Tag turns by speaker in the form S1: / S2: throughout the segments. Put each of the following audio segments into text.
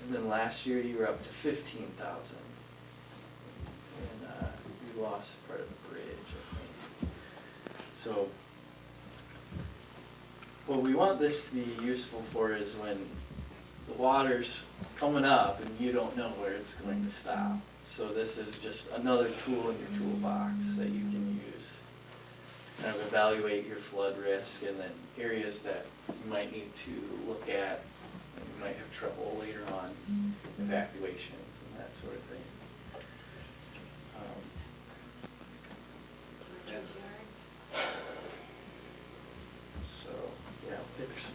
S1: And then last year you were up to 15,000. And you lost part of the bridge, I think. So what we want this to be useful for is when the water's coming up and you don't know where it's going to stop. So this is just another tool in your toolbox that you can use to kind of evaluate your flood risk, and then areas that you might need to look at and you might have trouble later on, evacuations and that sort of thing. So, yeah, it's,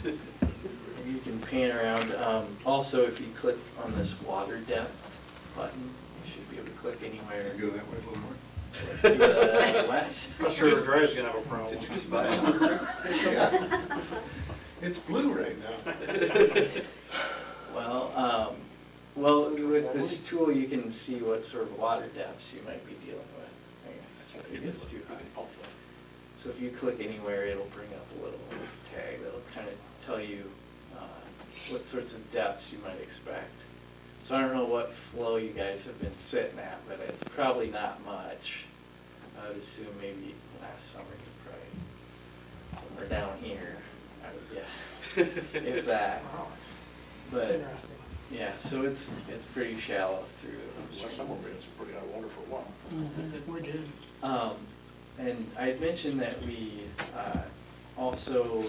S1: and you can pan around. Also, if you click on this water depth button, you should be able to click anywhere.
S2: Go that way a little more.
S1: To the west.
S3: I'm sure the drive's gonna have a problem.
S2: Did you just buy it? It's blue right now.
S1: Well, with this tool, you can see what sort of water depths you might be dealing with. If it gets too high. So if you click anywhere, it'll bring up a little tag that'll kind of tell you what sorts of depths you might expect. So I don't know what flow you guys have been sitting at, but it's probably not much. I would assume maybe last summer you probably somewhere down here, I would guess, if that. But yeah, so it's pretty shallow through.
S3: Last summer, it's a pretty wonderful one.
S4: We did.
S1: And I had mentioned that we also,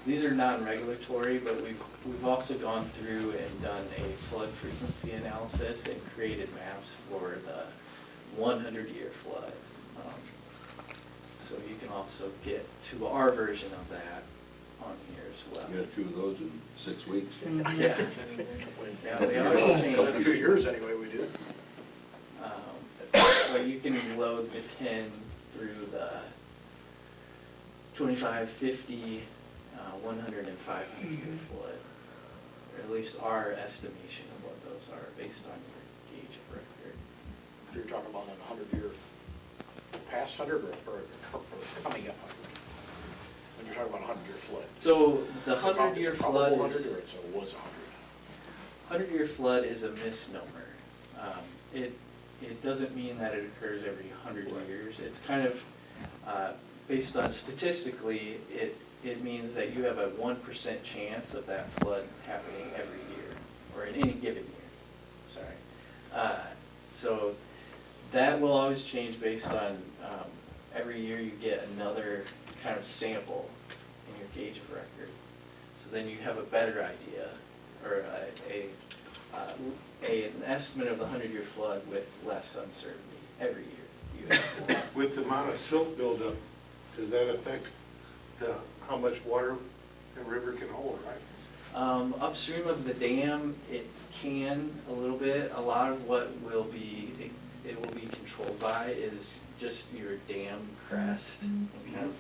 S1: these are non-regulatory, but we've also gone through and done a flood frequency analysis and created maps for the 100-year flood. So you can also get to our version of that on here as well.
S2: You got 2 of those in 6 weeks.
S1: Yeah. Yeah, they are
S3: In a
S1: changed.
S3: few years anyway, we did.
S1: But you can load the 10 through the 25, 50, 100, and 500-year flood, or at least our estimation of what those are based on your gauge of record.
S3: You're talking about a 100-year, past 100 or coming up 100? When you're talking about a 100-year flood?
S1: So the
S3: It's a
S1: 100-year
S3: probable
S1: flood
S3: 100
S1: is,
S3: or it was 100?
S1: 100-year flood is a misnomer. It doesn't mean that it occurs every 100 years. It's kind of based on statistically, it means that you have a 1% chance of that flood happening every year, or in any given year, sorry. So that will always change based on every year you get another kind of sample in your gauge of record. So then you have a better idea, or an estimate of the 100-year flood with less uncertainty every year. You have more.
S5: With the amount of silt buildup, does that affect how much water the river can hold, right?
S1: Upstream of the dam, it can a little bit. A lot of what it will be controlled by is just your dam crest and kind of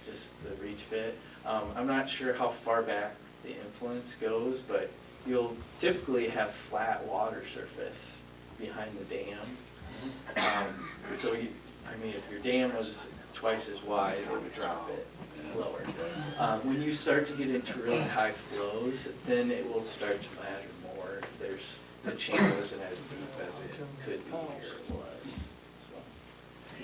S1: just the reach fit. I'm not sure how far back the influence goes, but you'll typically have flat water surface behind the dam. So if your dam was twice as wide, it would drop it lower. When you start to get into really high flows, then it will start to matter more if the channel isn't as deep as it could be or it was.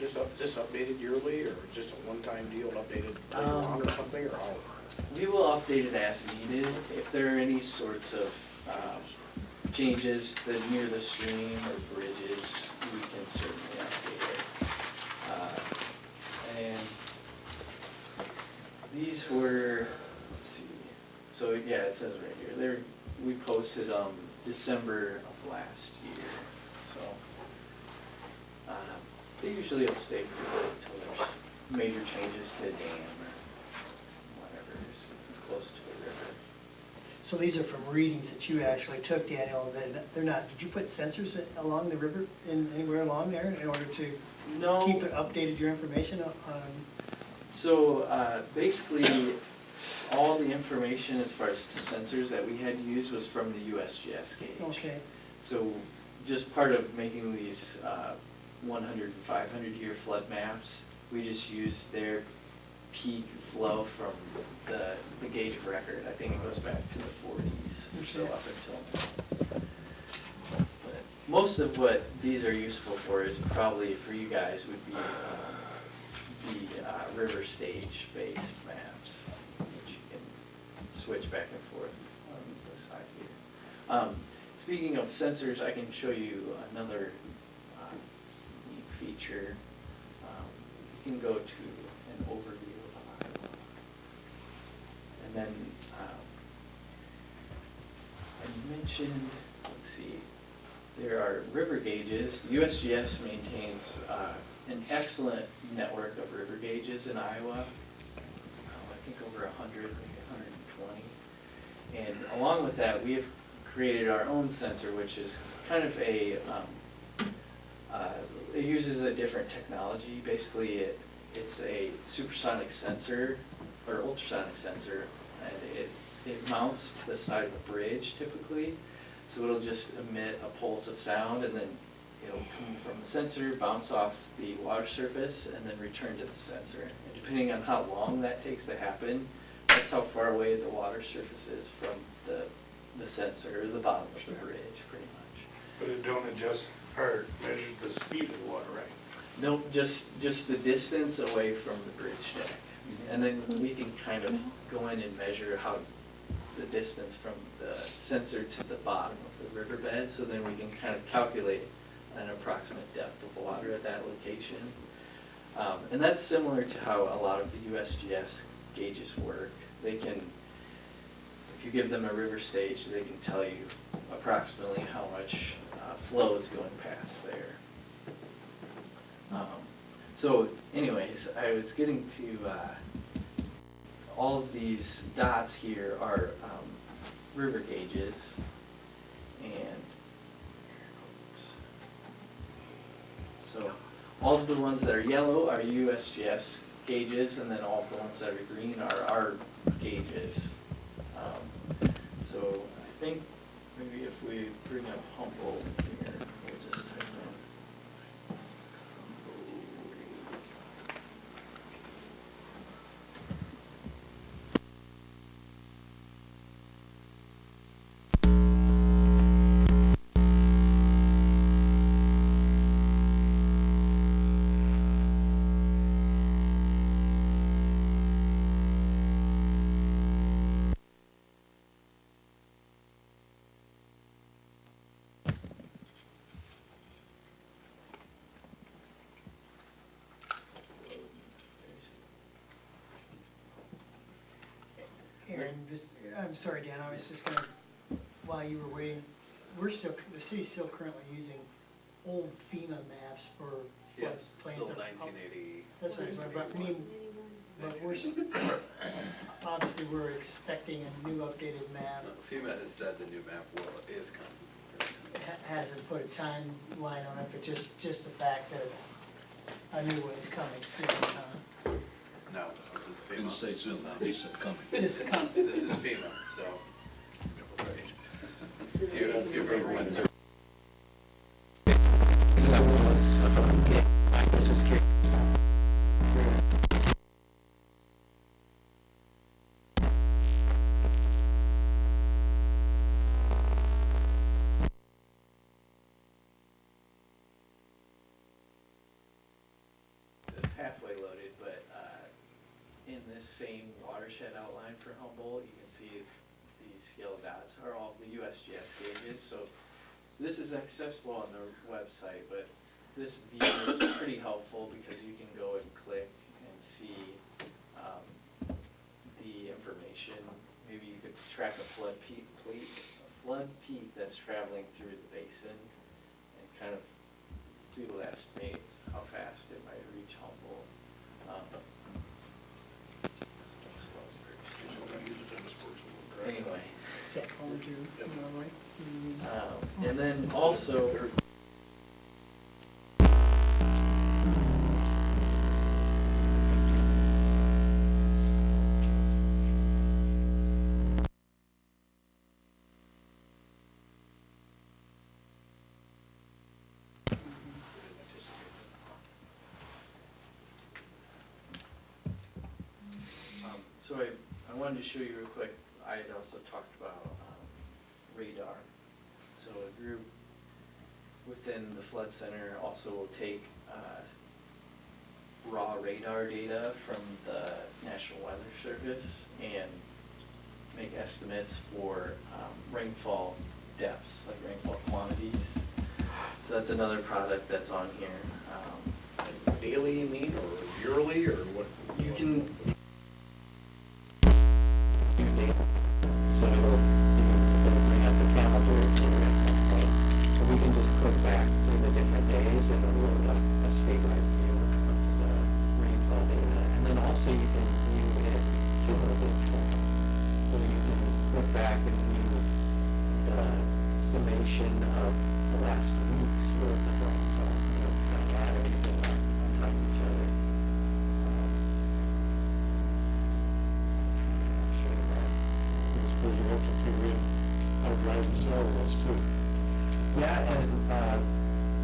S3: Is this updated yearly, or just a one-time deal, updated later on or something, or how?
S1: We will update it as needed. If there are any sorts of changes near the stream or bridges, we can certainly update it. And these were, let's see, so yeah, it says right here, we posted December of last year, so they usually will stay pretty good until there's major changes to the dam or whatever is close to the river.
S4: So these are from readings that you actually took, Daniel, they're not, did you put sensors along the river, anywhere along there in order to
S1: No.
S4: keep it updated, your information on?
S1: So basically, all the information as far as sensors that we had used was from the USGS gauge.
S4: Okay.
S1: So just part of making these 100 and 500-year flood maps, we just used their peak flow from the gauge of record. I think it goes back to the 40s or so up until now. But most of what these are useful for is probably for you guys would be the river stage based maps, which you can switch back and forth on the side here. Speaking of sensors, I can show you another neat feature. You can go to an overview of Iowa. And then I mentioned, let's see, there are river gauges. The USGS maintains an excellent network of river gauges in Iowa. I think over 100, maybe 120. And along with that, we have created our own sensor, which is kind of a, it uses a different technology. Basically, it's a supersonic sensor, or ultrasonic sensor, and it mounts to the side of a bridge typically. So it'll just emit a pulse of sound, and then it'll come from the sensor, bounce off the water surface, and then return to the sensor. And depending on how long that takes to happen, that's how far away the water surface is from the sensor, or the bottom of the bridge, pretty much.
S5: But it don't adjust or measure the speed of the water, right?
S1: Nope, just the distance away from the bridge deck. And then we can kind of go in and measure how the distance from the sensor to the bottom of the riverbed, so then we can kind of calculate an approximate depth of water at that location. And that's similar to how a lot of the USGS gauges work. They can, if you give them a river stage, they can tell you approximately how much flow is going past there. So anyways, I was getting to, all of these dots here are river gauges, and so all of the ones that are yellow are USGS gauges, and then all of the ones that are green are our gauges. So I think maybe if we bring up Humboldt here, we'll just type in.
S4: Aaron, I'm sorry, Dan, I was just gonna, while you were waiting, the city's still currently using old FEMA maps for
S6: Yeah,
S4: flood
S6: still
S4: plains.
S6: 1980.
S4: That's what I mean, but we're, obviously, we're expecting a new updated map.
S6: FEMA has said the new map is coming. very soon.
S4: Hasn't put a timeline on it, but just the fact that it's, a new one's coming soon,
S6: No, this is
S2: Didn't
S6: FEMA.
S2: say soon, now he said coming.
S4: Just
S6: This is FEMA, so. If you ever went to.
S1: This was carried. It's halfway loaded, but in this same watershed outline for Humboldt, you can see these yellow dots are all the USGS gauges. So this is accessible on the website, but this view is pretty helpful because you can go and click and see the information. Maybe you could track a flood peak that's traveling through the basin and kind of be able to estimate how fast it might reach Humboldt. Anyway,
S4: is that going to, right?
S1: and then also, So I wanted to show you real quick, I had also talked about radar. So a group within the Flood Center also will take raw radar data from the National Weather Service and make estimates for rainfall depths, like rainfall quantities. So that's another product that's on here.
S3: Daily, you mean, or yearly, or what?
S1: You can do data, so it'll bring up the calendar at some point, and we can just click back through the different days and it'll load up a statewide view of the rainfall data. And then also you can view it cumulative form. So you can click back and view the summation of the last week's worth of rainfall, kind of add everything up on top of each other. Show you that.
S5: I suppose you have to figure in how dry the soil was too.
S1: Yeah, and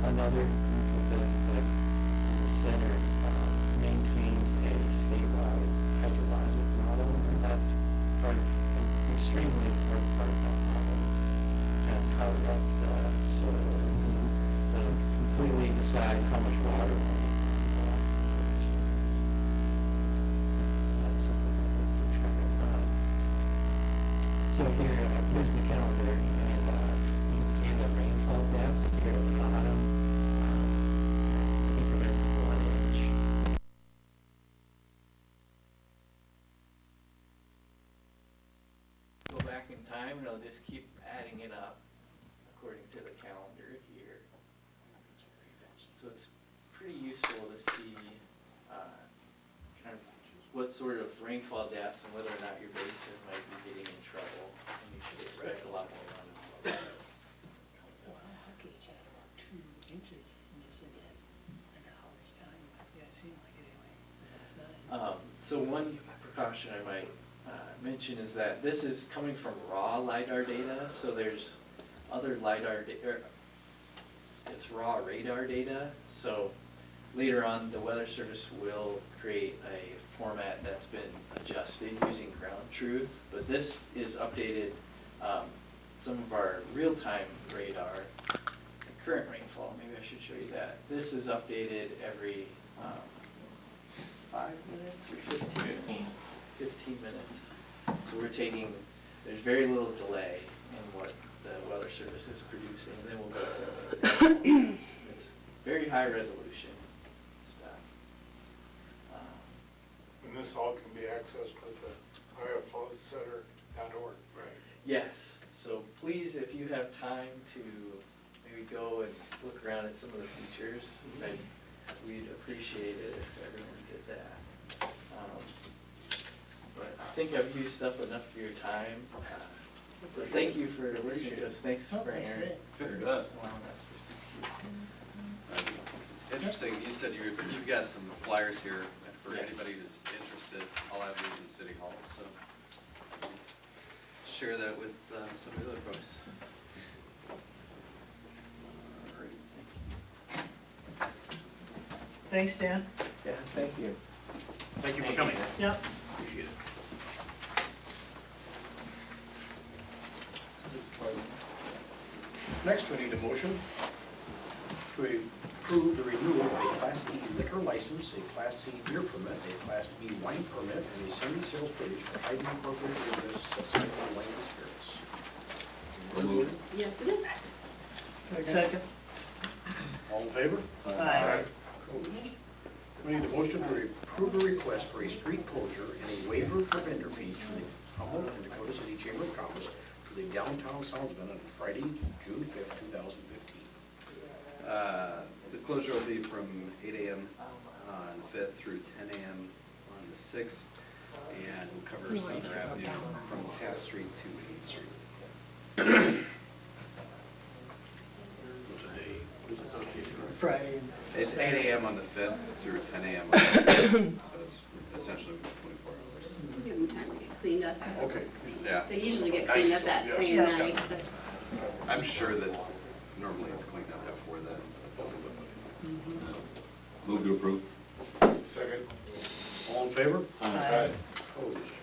S1: another group within the center maintains a statewide hydrologic model, and that's part of, an extremely important part of that model is kind of how rough the soil is. So completely decide how much water will need to go off. That's something that we keep track of. So here's the calendar, and you can see the rainfall depths here at the bottom, increments of 1 inch. Go back in time, and it'll just keep adding it up according to the calendar here. So it's pretty useful to see kind of what sort of rainfall depths and whether or not your basin might be getting in trouble, and you should expect a lot more runoff.
S4: Well, our gauge had about 2 inches in just an hour's time. Yeah, it seemed like it anyway. Last night.
S1: So one precaution I might mention is that this is coming from raw LiDAR data, so there's other LiDAR, it's raw radar data, so later on, the Weather Service will create a format that's been adjusted using ground truth, but this is updated, some of our real-time radar, current rainfall, maybe I should show you that. This is updated every 5 minutes or 15 minutes? 15 minutes. So we're taking, there's very little delay in what the Weather Service is producing, and then we'll go through it. It's very high resolution stuff.
S5: And this all can be accessed with the ifocenter.org. Right.
S1: Yes, so please, if you have time to maybe go and look around at some of the features, we'd appreciate it if everyone did that. But I think I've used up enough of your time. But thank you for listening to us. Thanks
S4: Oh,
S1: for
S4: that's
S1: Aaron.
S4: great.
S2: Figured that.
S1: Allowing us to speak to you.
S6: I think it's interesting, you said you've got some flyers here for
S1: Yes.
S6: anybody who's interested. I'll have these in City Hall, so share that with some of the other folks. Alrighty, thank
S4: Thanks, Dan.
S1: Yeah, thank you.
S3: Thank you for coming.
S4: Yep.
S3: Appreciate it. Next, we need a motion to approve the renewal of a Class E liquor license, a Class C beer permit, a Class B wine permit, and a Sunday sales permit for Hyden Incorporated business at Sunday Wine and Spirits.
S2: So moved.
S7: Yes, it is.
S4: Second.
S3: All in favor?
S4: Aye.
S3: Opposed? We need a motion to approve the request for a street closure and a waiver for vendor fees for the Humboldt and Dakota City Chamber of Commerce for the downtown sound event on Friday, June 5th, 2015.
S6: The closure will be from 8 a.m. on 5th through 10 a.m. on the 6th, and will cover Center Avenue from 10th Street to 8th Street.
S3: What's a day? What is it?
S4: Friday.
S6: It's 8 a.m. on the 5th through 10 a.m. on the 6th, so it's essentially 24 hours.
S7: Give them time to get cleaned up.
S3: Okay.
S6: Yeah,
S7: They usually get cleaned up that same
S4: Yeah.
S7: night, but
S6: I'm sure that normally it's cleaned up before that.
S2: Move to approve.
S5: Second.
S3: All in favor?
S4: Aye.
S3: Opposed?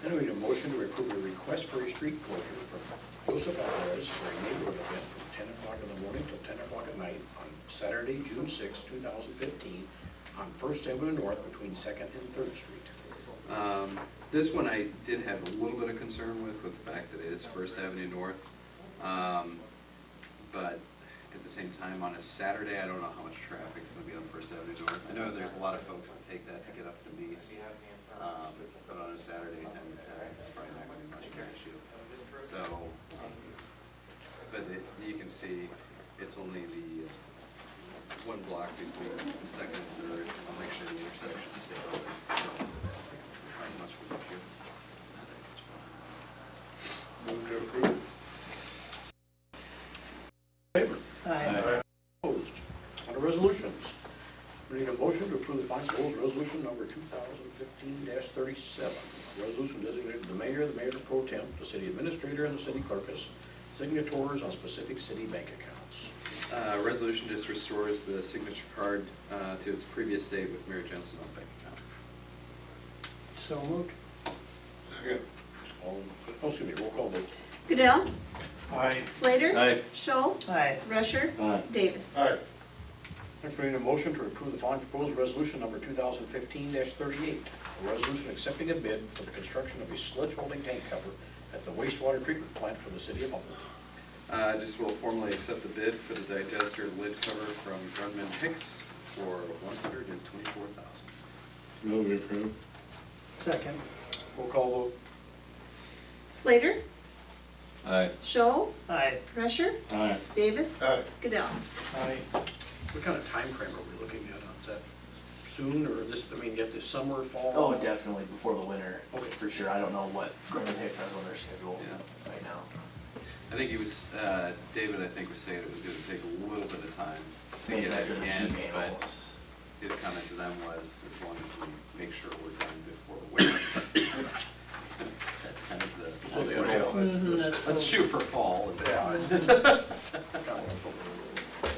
S3: Then we need a motion to approve a request for a street closure from Joseph Alvarez for a neighborhood event from 10 o'clock in the morning till 10 o'clock at night on Saturday, June 6, 2015, on First Avenue North between Second and Third Street.
S6: This one I did have a little bit of concern with the fact that it is First Avenue North. But at the same time, on a Saturday, I don't know how much traffic's gonna be on First Avenue North. I know there's a lot of folks that take that to get up to Nice, but on a Saturday, 10 to 10, it's probably not gonna be much of an issue. So, you can see, it's only the one block between the Second and Third. I'll make sure the intersections stay open, so not much of an issue.
S5: Move to approve.
S3: Favor?
S4: Aye.
S3: Opposed? Under resolutions, we need a motion to approve the following proposed resolution number 2015-37. Resolution designated the mayor pro temp, the city administrator, and the city clerk as signatories on specific city bank accounts.
S6: Resolution just restores the signature card to its previous state with Mary Jensen on bank account.
S4: So moved.
S5: Second.
S3: Excuse me, roll call vote.
S7: Goodell,
S5: Aye.
S7: Slater.
S2: Aye.
S7: Scholl,
S4: Aye.
S7: Rusher,
S2: Aye.
S7: Davis.
S5: Aye.
S3: Next, we need a motion to approve the following proposed resolution number 2015-38. A resolution accepting a bid for the construction of a sludge holding tank cover at the wastewater treatment plant for the city of Humboldt.
S6: Just will formally accept the bid for the digester lid cover from Grunman Hicks for $124,000.
S2: Move to approve.
S4: Second.
S3: Roll call vote.
S7: Slater,
S2: Aye.
S7: Scholl,
S4: Aye.
S7: Rusher,
S2: Aye.
S7: Davis.
S5: Aye.
S7: Goodell.
S4: Aye.
S3: What kind of time frame are we looking at? Is that soon, or this, I mean, yet this summer, fall?
S8: Oh, definitely before the winter,
S3: Okay.
S8: for sure. I don't know what Grumman Hicks has on their schedule
S6: Yeah.
S8: right now.
S6: I think he was, David, I think, was saying it was gonna take a little bit of time to get
S8: Manufacture
S6: it
S8: the
S6: in,
S8: sheet
S6: but
S8: panels.
S6: his comment to them was, as long as we make sure we're done before winter. That's kind of the,
S3: So they
S6: that's
S3: have-
S6: the-
S4: Mhm,
S6: let's shoot for fall.
S3: Yeah.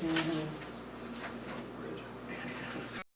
S4: Mhm.